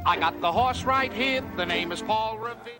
I got the horse right here. The name is Paul Revere.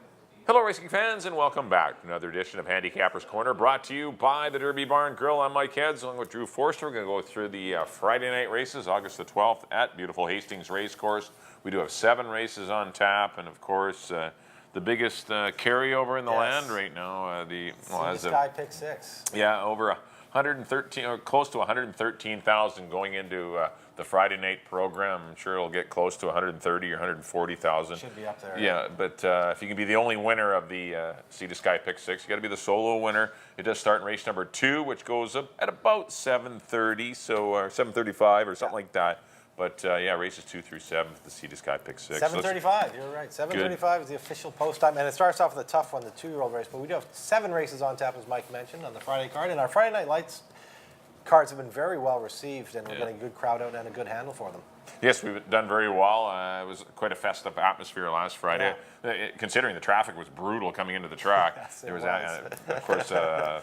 Hello, racing fans, and welcome back to another edition of Handicappers Corner, brought to you by the Derby Barn Grill. I'm Mike Heads, along with Drew Forster. We're going to go through the Friday night races, August the 12th at beautiful Hastings Racecourse. We do have 7 races on tap, and of course, the biggest carryover in the land right now. Sea Sky Pick 6. Yeah, over 113, or close to 113,000 going into the Friday night program. I'm sure it'll get close to 130 or 140,000. Should be up there. Yeah, but if you can be the only winner of the Sea to Sky Pick 6, you got to be the solo winner. It does start in race number 2, which goes up at about 7:30, so 7:35 or something like that. But yeah, races 2 through 7 for the Sea to Sky Pick 6. 7:35. You're right. 7:35 is the official post time, and it starts off with a tough one, the 2-year-old race. But we do have 7 races on tap, as Mike mentioned, on the Friday card, and our Friday Night Lights cards have been very well received, and we're getting a good crowd out and a good handle for them. Yes, we've done very well. It was quite a festive atmosphere last Friday. Considering the traffic was brutal coming into the track. Yes, there was of course, the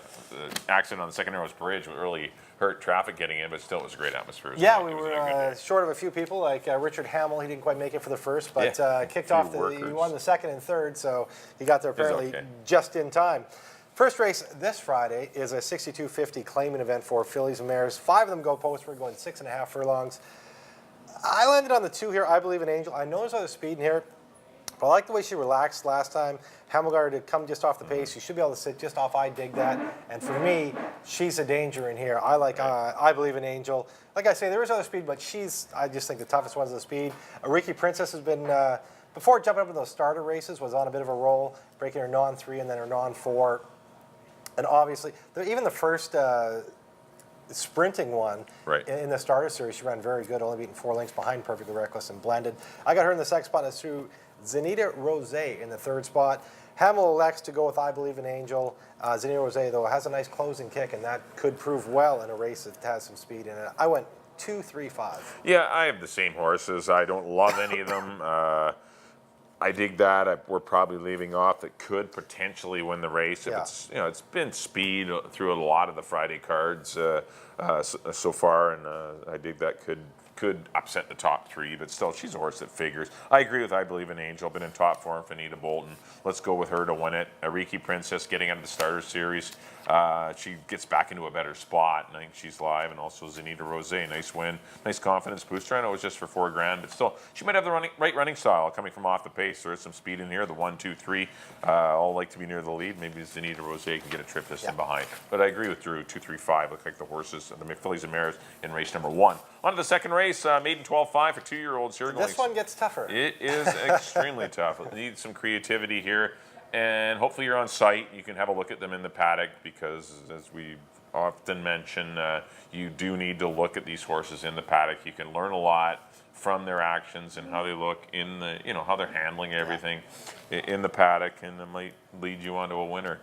accident on the Second Narrows Bridge really hurt traffic getting in, but still it was a great atmosphere. Yeah, we were short of a few people, like Richard Hamill. He didn't quite make it for the first, but kicked off. He won the second and third, so he got there apparently just in time. First race this Friday is a 6250 claiming event for fillies and mares. 5 of them go post. We're going 6.5 furlongs. I landed on the 2 here. I Believe in Angel. I know there's other speed in here, but I like the way she relaxed last time. Hamilgar to come just off the pace. She should be able to sit just off I Dig That. And for me, she's a danger in here. I like I Believe in Angel. Like I say, there is other speed, but I just think the toughest one's the speed. Ariki Princess has been, before jumping up in those starter races, was on a bit of a roll, breaking her non-3 and then her non-4. And obviously, even the first sprinting one in the starter series, she ran very good, only beating 4 lengths behind Perfectly Reckless and Blended. I got her in the second spot. That's through Zenita Rose in the 3rd spot. Hamill elects to go with I Believe in Angel. Zenita Rose, though, has a nice closing kick, and that could prove well in a race that has some speed in it. I went 2, 3, 5. Yeah, I have the same horses. I don't love any of them. I Dig That. We're probably leaving off that could potentially win the race. If it's, it's been speed through a lot of the Friday cards so far, and I Dig That could upset the top 3, but still, she's a horse that figures. I agree with I Believe in Angel. Been in top form for Anita Bolton. Let's go with her to win it. Ariki Princess getting out of the starter series. She gets back into a better spot, and I think she's live. And also Zenita Rose, nice win, nice confidence booster. I know it was just for $4,000, but still, she might have the right running style coming from off the pace. There is some speed in here. The 1, 2, 3 all like to be near the lead. Maybe Zenita Rose can get a trip distance behind. But I agree with Drew. 2, 3, 5 look like the horses, the fillies and mares in race number 1. On to the second race, maiden 12-5 for 2-year-olds here. This one gets tougher. It is extremely tough. It needs some creativity here. And hopefully you're on site. You can have a look at them in the paddock because, as we often mention, you do need to look at these horses in the paddock. You can learn a lot from their actions and how they look in the, how they're handling everything in the paddock, and it might lead you on to a winner.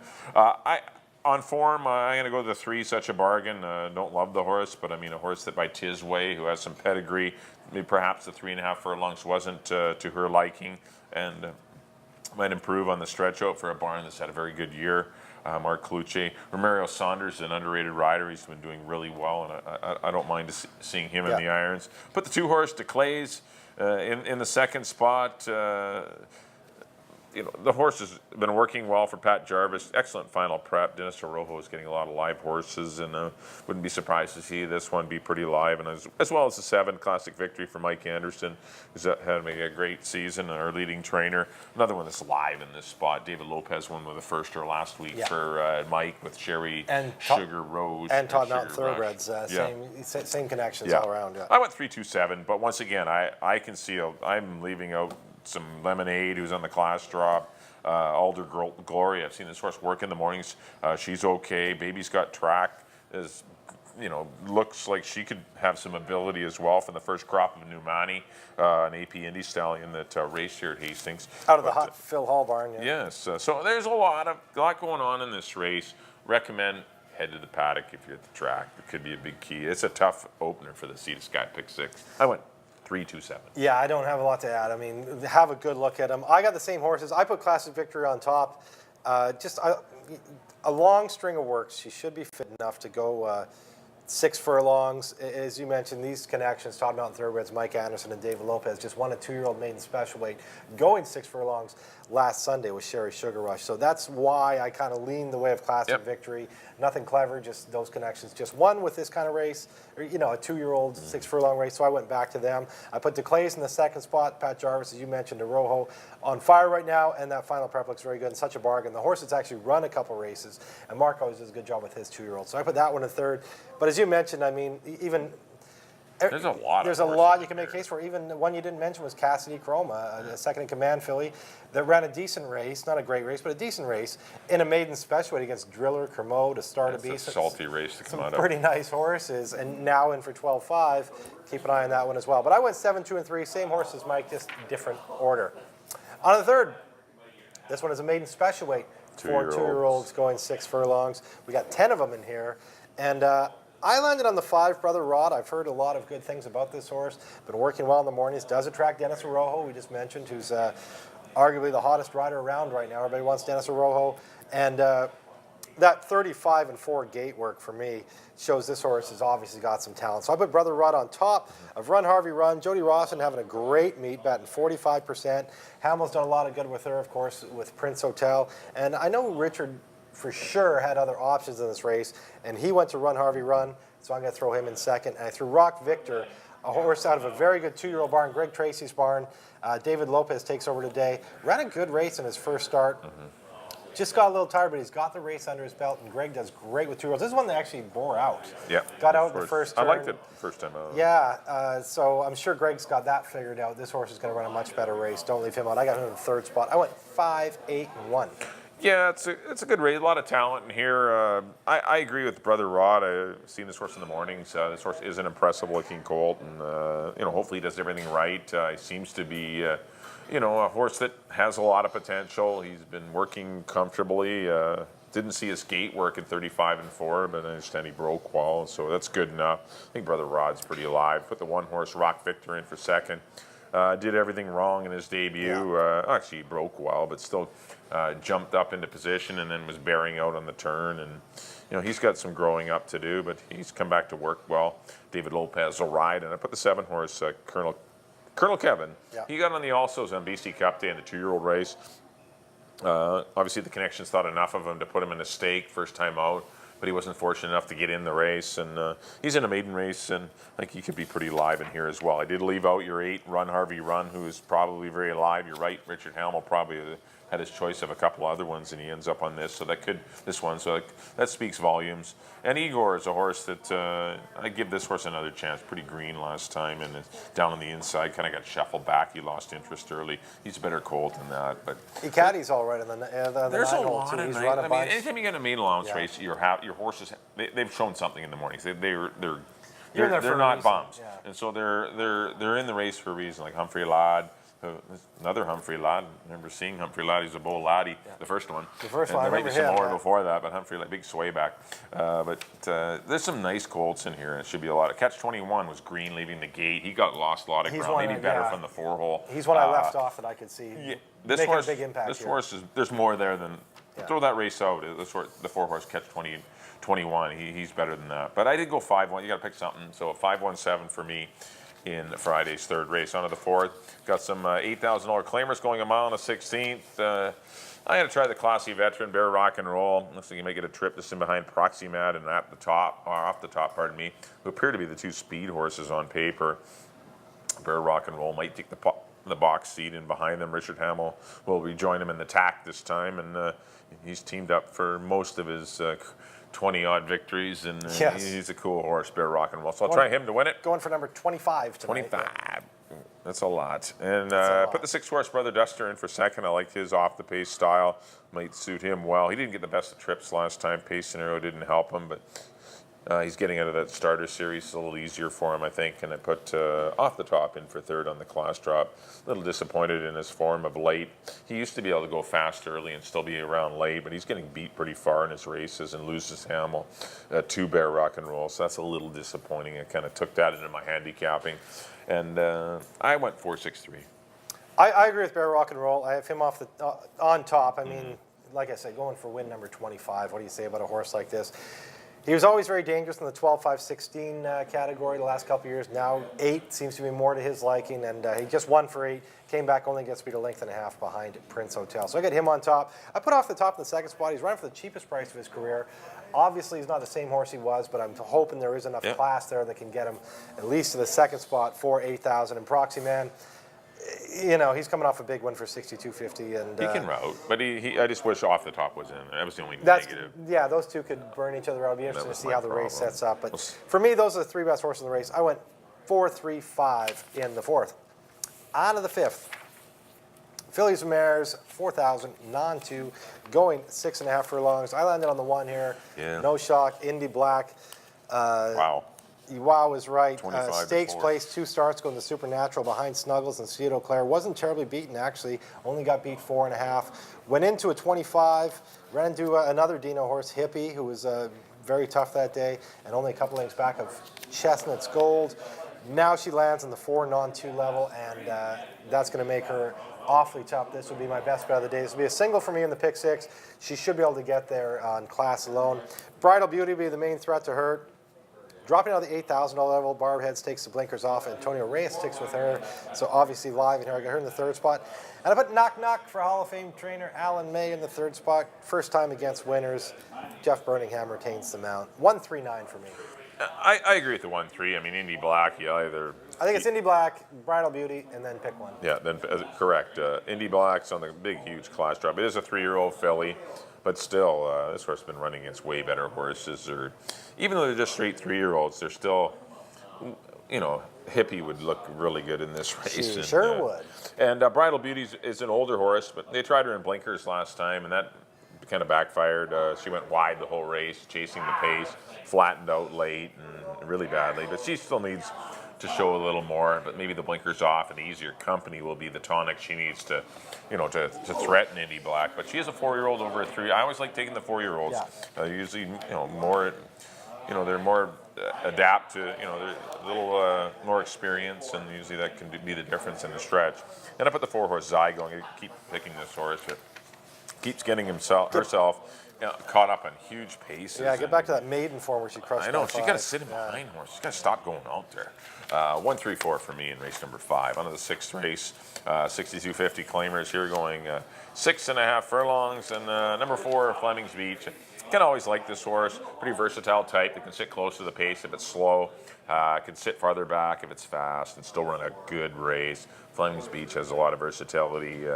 On form, I'm going to go to the 3, Such a Bargain. Don't love the horse, but I mean a horse that by Tisway, who has some pedigree, maybe perhaps the 3.5 furlongs wasn't to her liking, and might improve on the stretch out for a barn that's had a very good year. Mark Cloutier. Romario Saunders is an underrated rider. He's been doing really well, and I don't mind seeing him in the irons. Put the 2-horse DeClays in the second spot. The horse has been working well for Pat Jarvis. Excellent final prep. Dennis Orojo is getting a lot of live horses, and wouldn't be surprised to see this one be pretty live. And as well as the 7 Classic Victory for Mike Anderson, who's had a great season, our leading trainer. Another one that's live in this spot. David Lopez won with the first or last week for Mike with Sherry and Sugar Rose. And Todd Mountain Thoroughbreds. Same connections all around. I went 3, 2, 7, but once again, I can see I'm leaving out some Lemonade, who's on the class drop. Alder Glory, I've seen this horse work in the mornings. She's okay. Baby's Got Track is, looks like she could have some ability as well from the first crop of Numani, an AP Indy stallion that raced here at Hastings. Out of the hot Phil Hall barn, Yes, so there's a lot going on in this race. Recommend head to the paddock if you're at the track. It could be a big key. It's a tough opener for the Sea to Sky Pick 6. I went 3, 2, 7. Yeah, I don't have a lot to add. I mean, have a good look at them. I got the same horses. I put Classic Victory on top. Just a long string of works. She should be fit enough to go 6 furlongs. As you mentioned, these connections, Todd Mountain Thoroughbreds, Mike Anderson and David Lopez, just won a 2-year-old maiden special weight going 6 furlongs last Sunday with Sherry Sugar Rush. So that's why I kind of lean the way of Classic Victory. Nothing clever, just those connections. Just one with this kind of race, or, you know, a 2-year-old 6 furlong race. So I went back to them. I put DeClays in the second spot. Pat Jarvis, as you mentioned, Rojo on fire right now, and that final prep looks very good and such a bargain. The horse has actually run a couple races, and Mark always does a good job with his 2-year-old. So I put that one in third. But as you mentioned, I mean, even there's a lot. There's a lot you can make a case for. Even the one you didn't mention was Cassidy Chroma, a second in command filly that ran a decent race, not a great race, but a decent race in a maiden special weight against Driller, Kermode, to start It's a beast. A salty race to come out of. Some pretty nice horses, and now in for 12-5. Keep an eye on that one as well. But I went 7, 2, and 3. Same horses, Mike, just different order. On the third, this one is a maiden special weight. 4 2-year-olds going 6 furlongs. We got 10 of them in here, and I landed on the 5, Brother Rod. I've heard a lot of good things about this horse. Been working well in the mornings. Does attract Dennis Arrojo, we just mentioned, who's arguably the hottest rider around right now. Everybody wants Dennis Arrojo. And that 35 and 4 gate work for me shows this horse has obviously got some talent. So I put Brother Rod on top of Run Harvey Run. Jody Rawson having a great meet, batting 45%. Hamel's done a lot of good with her, of course, with Prince Hotel. And I know Richard for sure had other options in this race, and he went to Run Harvey Run, so I'm going to throw him in second. And I threw Rock Victor, a horse out of a very good 2-year-old barn, Greg Tracy's barn. David Lopez takes over today. Ran a good race in his first start. Just got a little tired, but he's got the race under his belt, and Greg does great with 2-year-olds. This is one that actually bore out. Yeah. Got out the first turn. I liked it first time out. Yeah, so I'm sure Greg's got that figured out. This horse is going to run a much better race. Don't leave him out. I got him in the third spot. I went 5, 8, and 1. Yeah, it's a good race. A lot of talent in here. I agree with Brother Rod. I've seen this horse in the mornings. This horse is an impressive-looking colt, and hopefully he does everything right. He seems to be, a horse that has a lot of potential. He's been working comfortably. Didn't see his gate work in 35 and 4, but I understand he broke well, so that's good enough. I think Brother Rod's pretty alive. Put the one horse Rock Victor in for second. Did everything wrong in his debut. Actually, he broke well, but still jumped up into position and then was bearing out on the turn. And he's got some growing up to do, but he's come back to work well. David Lopez will ride, and I put the 7 horse Colonel Kevin. Yeah. He got on the Alsos on BC Cup Day in the 2-year-old race. Obviously, the connections thought enough of him to put him in a stake first time out, but he wasn't fortunate enough to get in the race. And he's in a maiden race, and I think he could be pretty live in here as well. I did leave out your 8, Run Harvey Run, who is probably very live. You're right, Richard Hamill probably had his choice of a couple other ones, and he ends up on this. So that speaks volumes. And Igor is a horse that I give this horse another chance. Pretty green last time, and down on the inside, kind of got shuffled back. He lost interest early. He's a better colt than that. But Caddy's all right in the there's a lot of night. I mean, anytime you get a maiden allowance race, your horses they've shown something in the mornings. They're not bums, and so they're in the race for a reason. Like Humphrey Ladd. Another Humphrey Ladd. I remember seeing Humphrey Ladd. He's a Beau Laddie, the first one. The first one, there might be some more before that, but Humphrey Ladd, big sway back. But there's some nice colts in here, and it should be a lot. Catch 21 was green leaving the gate. He got lost a lot of ground. Maybe better from the 4-hole. He's one I left off that I could see. Yeah, this horse, a big impact this horse is. There's more there than. Throw that race out. The 4-horse Catch 21. He's better than that. But I did go 5-1. You got to pick something. So 5-1-7 for me in Friday's third race. On to the fourth. Got some $8,000 claimers going a mile and a 16th. I had to try the classy veteran, Bear Rock and Roll. Looks like you may get a trip just in behind Proximad and off the top, who appear to be the 2 speed horses on paper. Bear Rock and Roll might take the box seat in behind them. Richard Hamill will rejoin him in the tack this time, and he's teamed up for most of his 20-odd victories, and he's a cool horse, Bear Rock and Roll. So I'll try him to win it. Going for number 25 tonight. 25. Yeah. That's a lot. And put the 6-horse Brother Duster in for second. I liked his off-the-pace style. Might suit him well. He didn't get the best of trips last time. Pace scenario didn't help him, but he's getting out of that starter series. It's a little easier for him, I think. And I put Off the Top in for third on the class drop. A little disappointed in his form of late. He used to be able to go fast early and still be around late, but he's getting beat pretty far in his races and loses Hamill to Bear Rock and Roll. So that's a little disappointing. I kind of took that into my handicapping. And I went 4-6-3. I agree with Bear Rock and Roll. I have him on top. I mean, like I said, going for win number 25. What do you say about a horse like this? He was always very dangerous in the 12, 5, 16 category the last couple of years. Now 8 seems to be more to his liking, and he just won for 8. Came back only gets beat a length and a half behind Prince Hotel. So I got him on top. I put off the top in the second spot. He's running for the cheapest price of his career. Obviously, he's not the same horse he was, but I'm hoping there is enough class there that can get him at least to the second spot for 8,000. And Proxy Man, you know, he's coming off a big win for 62.50, and he can route, but I just wish Off the Top was in. That was the only negative. Yeah, those two could burn each other out. It'll be interesting to see how the race sets up. But for me, those are the 3 best horses in the race. I went 4, 3, 5 in the 4th. On to the 5th. Fillies and Mares, 4,000, non-2, going 6.5 furlongs. I landed on the 1 here. Yeah. No shock. Indy Black. Wow. Wow was right. Stakes place, 2 starts going to Supernatural behind Snuggles and Cedo Claire. Wasn't terribly beaten, actually. Only got beat 4.5. Went into a 25. Ran into another Dino horse, Hippie, who was very tough that day, and only a couple lengths back of Chestnut's Gold. Now she lands on the 4 non-2 level, and that's going to make her awfully tough. This would be my best bet of the day. This will be a single for me in the pick 6. She should be able to get there on class alone. Bridal Beauty will be the main threat to her. Dropping out of the $8,000 level, Barb Heads takes the blinkers off. Antonio Reyes sticks with her. So obviously live in here. I got her in the 3rd spot. And I put Knock Knock for Hall of Fame trainer Alan May in the 3rd spot. First time against winners. Jeff Birmingham retains the mount. 139 for me. I agree with the 1-3. I mean, Indy Black, either. I think it's Indy Black, Bridal Beauty, and then pick one. Yeah, then correct. Indy Black's on the big, huge class drop. It is a 3-year-old filly, but still, this horse has been running against way better horses. Even though they're just straight 3-year-olds, they're still, you know, Hippie would look really good in this race. She sure would. And Bridal Beauty is an older horse, but they tried her in blinkers last time, and that kind of backfired. She went wide the whole race, chasing the pace, flattened out late and really badly. But she still needs to show a little more. But maybe the blinkers off and the easier company will be the tonic she needs to, you know, to threaten Indy Black. But she is a 4-year-old over a 3. I always like taking the 4-year-olds. Yeah. Usually, you know, more, you know, they're more adapt to, you know, they're a little more experience, and usually that can be the difference in the stretch. And I put the 4-horse Zy going. I keep picking this horse. Keeps getting herself caught up on huge paces. Yeah, get back to that maiden form where she crushed. I know, she's got to sit in behind horse. She's got to stop going out there. 1-3-4 for me in race number 5. On to the 6th race, 62.50 claimers here going 6.5 furlongs, and number 4, Fleming's Beach. Can always like this horse. Pretty versatile type. It can sit close to the pace if it's slow. Can sit farther back if it's fast and still run a good race. Fleming's Beach has a lot of versatility.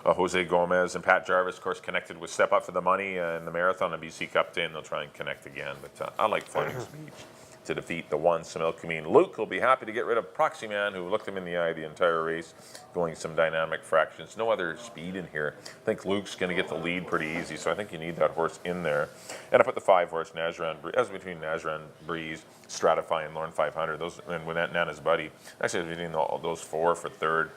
Jose Gomez and Pat Jarvis, of course, connected with Step Up for the Money in the marathon and BC Cup Day, and they'll try and connect again. But I like Fleming's Beach to defeat the 1, Samil Kameen. Luke will be happy to get rid of Proxy Man, who looked him in the eye the entire race, going some dynamic fractions. No other speed in here. I think Luke's going to get the lead pretty easy, so I think you need that horse in there. And I put the 5-horse Najran Breeze. That was between Najran Breeze, Stratify, and Lorne 500. Those, and with Nana's Buddy. Actually, I was between those 4 for 3rd.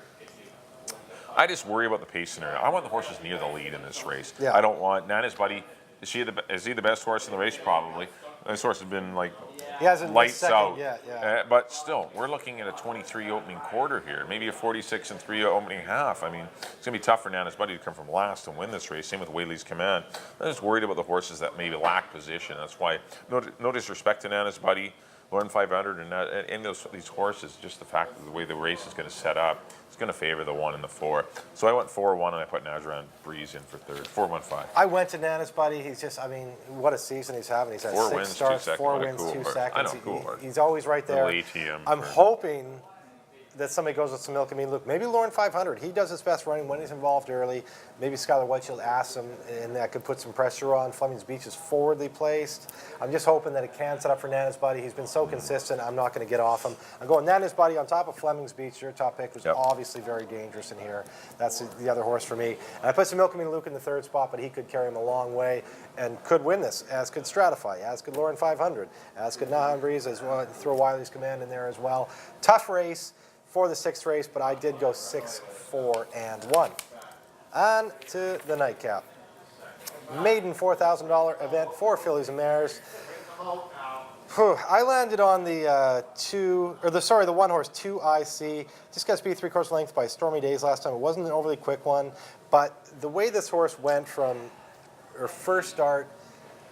I just worry about the pace scenario. I want the horses near the lead in this race. Yeah. I don't want Nana's Buddy. Is he the best horse in the race? Probably. This horse has been like lights out. But still, we're looking at a 23 opening quarter here, maybe a 46 and 3 opening half. I mean, it's going to be tough for Nana's Buddy to come from last and win this race. Same with Whaley's Command. I'm just worried about the horses that maybe lack position. That's why, no disrespect to Nana's Buddy, Lorne 500, and these horses, just the fact of the way the race is going to set up, it's going to favor the 1 and the 4. So I went 4-1, and I put Najran Breeze in for 3rd. 4-1-5. I went to Nana's Buddy. He's just, I mean, what a season he's having. He's had 6 starts, 4 wins, 2 seconds. I know, cool horse. He's always right there. ATM I'm hoping that somebody goes with some milk. I mean, look, maybe Lorne 500. He does his best running when he's involved early. Maybe Skylar Whiteshield asks him, and that could put some pressure on. Fleming's Beach is forwardly placed. I'm just hoping that it can set up for Nana's Buddy. He's been so consistent, I'm not going to get off him. I'm going Nana's Buddy on top of Fleming's Beach. Your top pick was obviously very dangerous in here. That's the other horse for me. And I put some Milk Luke in the 3rd spot, but he could carry him a long way and could win this, as could Stratify, as could Lorne 500, as could Nahan Breeze, as well. Throw Wiley's Command in there as well. Tough race for the 6th race, but I did go 6, 4, and 1. On to the nightcap. Maiden $4,000 event for Fillies and Mares. I landed on the the 1-horse 2IC. Just got speed 3/4 length by Stormy Days last time. It wasn't an overly quick one, but the way this horse went from her first start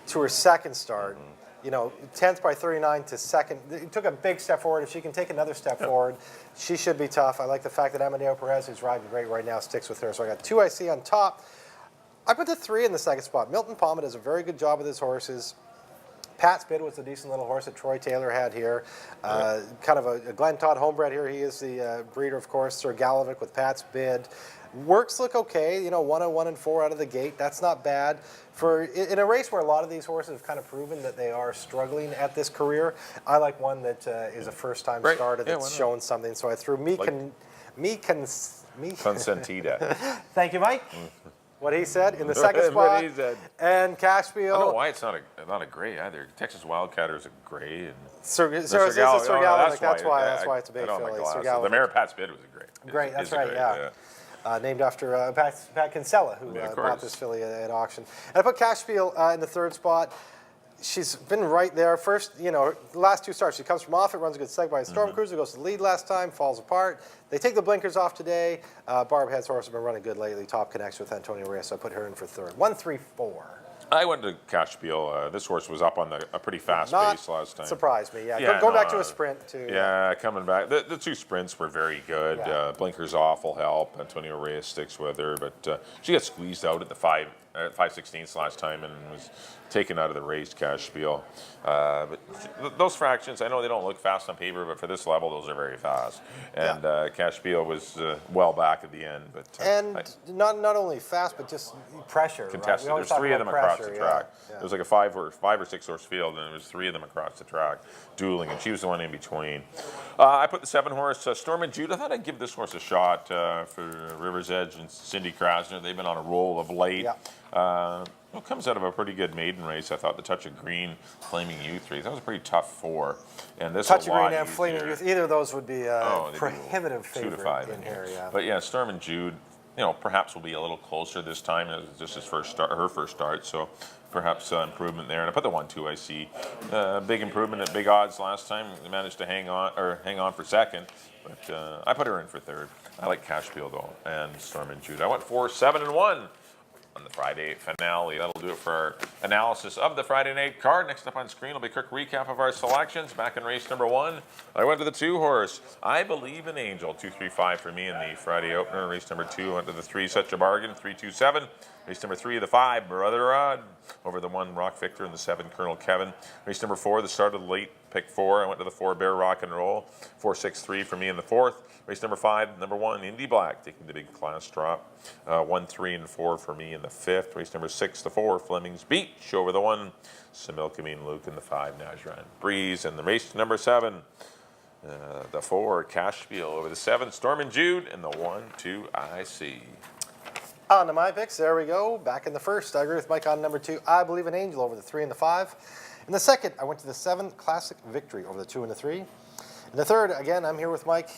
to her second start, 10th by 39 to second. It took a big step forward. If she can take another step forward, she should be tough. I like the fact that Amadeo Perez, who's riding great right now, sticks with her. So I got 2 IC on top. I put the 3 in the second spot. Milton Palmer does a very good job with his horses. Pat's Bid was a decent little horse that Troy Taylor had here. Kind of a Glenn Todd homebred here. He is the breeder, of course. Sir Galovic with Pat's Bid. Works look okay, 101 and 4 out of the gate. That's not bad. In a race where a lot of these horses have kind of proven that they are struggling at this career, I like one that is a first-time starter that's shown something. So I threw Consentida. Thank you, Mike. What he said in the second spot. And Cashfield. I don't know why it's not a gray either. Texas Wildcatter's a gray. And Sir Galovic. That's why it's a big filly. The Mare Pat's Bid was a gray. Great, that's right, yeah. Named after Pat Kinsella, who bought this filly at auction. And I put Cashfield in the third spot. She's been right there. First, the last 2 starts. She comes from off it, runs a good seg by a Storm Cruiser, goes to the lead last time, falls apart. They take the blinkers off today. Barb Head's horse has been running good lately. Top connects with Antonio Reyes, so I put her in for third. 1-3-4. I went to Cashfield. This horse was up on a pretty fast pace last time. Surprised me, yeah. Going back to a sprint, too. Yeah, coming back. The 2 sprints were very good. Yeah. Blinkers off will help. Antonio Reyes sticks with her, but she got squeezed out at the 5/16 last time and was taken out of the race, Cashfield. But those fractions, I know they don't look fast on paper, but for this level, those are very fast. And Cashfield was well back at the end. But not only fast, but just pressure. Contested. Right? There's 3 of them across the track. Yeah. There was like a 5 or 6 horse field, and there was 3 of them across the track dueling, and she was the one in between. I put the 7 horse Storm and Jude. I thought I'd give this horse a shot for River's Edge and Cindy Krasner. They've been on a roll of late. It comes out of a pretty good maiden race. I thought the Touch of Green, Flaming Youth race, that was a pretty tough 4. And this Touch of Green and Flaming Youth, either of those would be a prohibitive 2 to 5 in here. Yeah. But yeah, Storm and Jude, perhaps will be a little closer this time. It was just her first start, so perhaps improvement there. And I put the 1-2 IC. Big improvement at big odds last time. They managed to hang on for second, but I put her in for third. I like Cashfield though, and Storm and Jude. I went 4-7-1 on the Friday finale. That'll do it for our analysis of the Friday night card. Next up on screen will be a quick recap of our selections. Back in race number 1, I went to the 2 horse, I Believe in Angel, 2-3-5 for me in the Friday opener. Race number 2, went to the 3, Such a Bargain, 3-2-7. Race number 3, the 5, Brother Rod, over the 1, Rock Victor, and the 7, Colonel Kevin. Race number 4, the start of the late pick 4, I went to the 4, Bear Rock and Roll, 4-6-3 for me in the 4th. Race number 5, number 1, Indy Black, taking the big class drop. 1, 3, and 4 for me in the 5th. Race number 6, the 4, Fleming's Beach, over the 1, Samilkameen Luke, and the 5, Najran Breeze. And the race number 7, the 4, Cashfield, over the 7, Storm and Jude, and the 1-2 IC. On to my picks. There we go. Back in the first, I agree with Mike on number 2, I Believe in Angel, over the 3 and the 5. In the second, I went to the 7, Classic Victory, over the 2 and the 3. In the third, again, I'm here with Mike.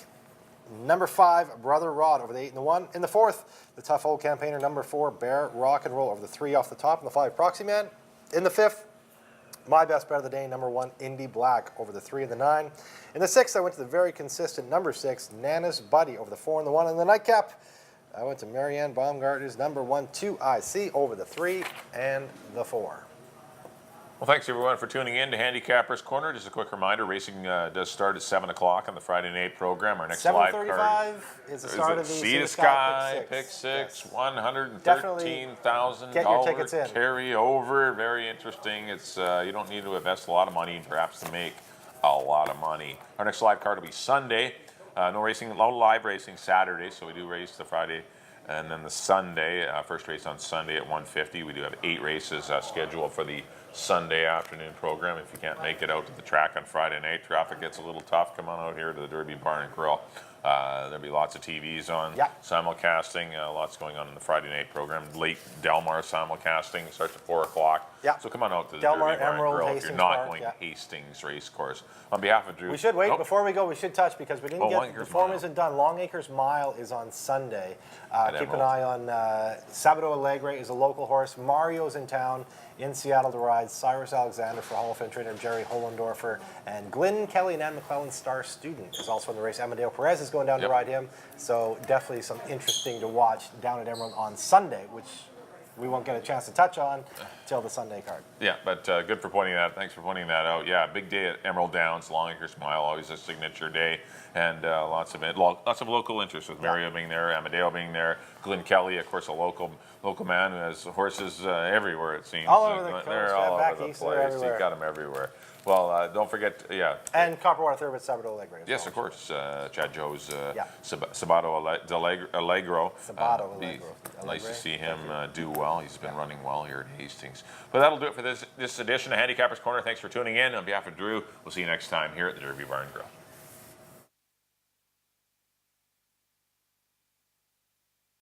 Number 5, Brother Rod, over the 8 and the 1. In the 4th, the tough old campaigner, number 4, Bear Rock and Roll, over the 3 off the top, and the 5, Proxy Man. In the 5th, my best bet of the day, number 1, Indy Black, over the 3 and the 9. In the 6th, I went to the very consistent number 6, Nana's Buddy, over the 4 and the 1. In the nightcap, I went to Marianne Baumgartner's number 1-2 IC, over the 3 and the 4. Well, thanks everyone for tuning in to Handicappers Corner. Just a quick reminder, racing does start at 7 o'clock on the Friday night program. Our next live card is the start of the Sea to Sky Pick 6, $113,000 carry over. Very interesting. It's you don't need to invest a lot of money, perhaps to make a lot of money. Our next live card will be Sunday. No live racing Saturday, so we do race the Friday and then the Sunday. First race on Sunday at 1:50. We do have 8 races scheduled for the Sunday afternoon program. If you can't make it out to the track on Friday night, traffic gets a little tough, come on out here to the Derby Barn and Grill. There'll be lots of TVs on, simulcasting, lots going on in the Friday night program. Late Delmar simulcasting starts at 4 o'clock. So come on out to the Delmar, Derby Barn and Grill if you're not going to Hastings Racecourse. On behalf of Drew. We should wait, before we go, we should touch, because we didn't get, the form isn't done. Longacres Mile is on Sunday. Keep an eye on Sabado Alegre is a local horse. Mario's in town in Seattle to ride. Cyrus Alexander for Hall of Fame trainer Jerry Hollendorfer. And Glenn Kelly and Ann McClellan, star student, is also in the race. Amadeo Perez is going down to ride him. So definitely some interesting to watch down at Emerald on Sunday, which we won't get a chance to touch on till the Sunday card. Yeah, but good for pointing that. Thanks for pointing that out. Yeah, big day at Emerald Downs, Longacre Mile, always a signature day, and lots of local interest with Mario being there, Amadeo being there, Glenn Kelly, of course, a local man who has horses everywhere. It seems all over the coast, they're all back over the east, place. everywhere. You've got them everywhere. Well, don't forget, And Copperwater Third with Sabato Allegro. Yes, of course. Chad Joe's Yeah. Sabato Allegro. Sabato Allegro. Nice to see him do well. He's been running well here at Hastings. But that'll do it for this edition of Handicappers Corner. Thanks for tuning in. On behalf of Drew, we'll see you next time here at the Derby Barn Grill.